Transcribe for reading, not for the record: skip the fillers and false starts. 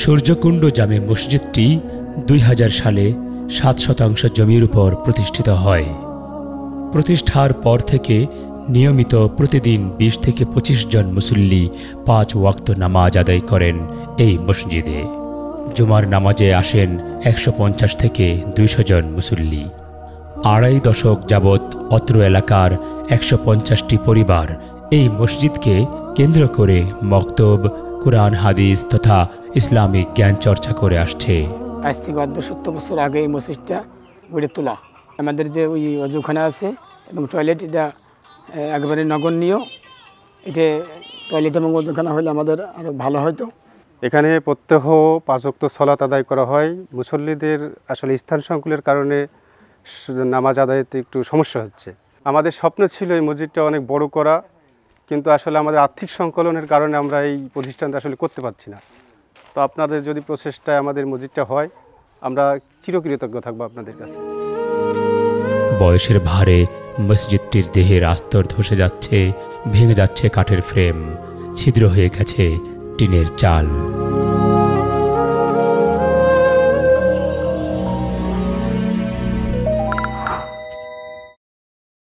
সূর্যকুণ্ড জামে মসজিদটি ২০০০ সালে ৭% জমির উপর প্রতিষ্ঠিত হয়। প্রতিষ্ঠার পর থেকে নিয়মিত প্রতিদিন ২০ থেকে ২৫ জন মুসল্লি ৫ ওয়াক্ত নামাজ আদায় করেন এই মসজিদে। জুমার নামাজে আসেন ১৫০ থেকে ২০০ জন মুসল্লি। আড়াই দশক যাবৎ অত্র এলাকার ১৫০টি পরিবার এই মসজিদকে কেন্দ্র করে মক্তব, কুরআন, হাদিস তথা ইসলামিক জ্ঞান চর্চা করে আসছে। আজ থেকে ১৭০ বছর আগে এই মসজিদটা গড়ে তোলা। আমাদের যে ওই অজুখানা আছে এবং টয়লেট, এটা একবারে নগণ্য। এটা টয়লেট এবং অজুখানা হলে আমাদের আরও ভালো হতো। এখানে প্রত্যহ ৫ ওয়াক্ত সালাত আদায় করা হয়। মুসল্লিদের আসলে স্থান সংকুলের কারণে নামাজ আদায়তে একটু সমস্যা হচ্ছে। আমাদের স্বপ্ন ছিল এই মসজিদটা অনেক বড় করা, কিন্তু আসলে আমাদের আর্থিক সংকলনের কারণে আমরা এই প্রতিষ্ঠানটা আসলে করতে পারছি না। তো আপনাদের যদি প্রচেষ্টায় আমাদের মসজিদটা হয়, আমরা চিরকৃতজ্ঞ থাকবো আপনাদের কাছে। বয়সের ভারে মসজিদটির দেহের আস্তর ধসে যাচ্ছে, ভেঙে যাচ্ছে কাঠের ফ্রেম, ছিদ্র হয়ে গেছে টিনের চাল।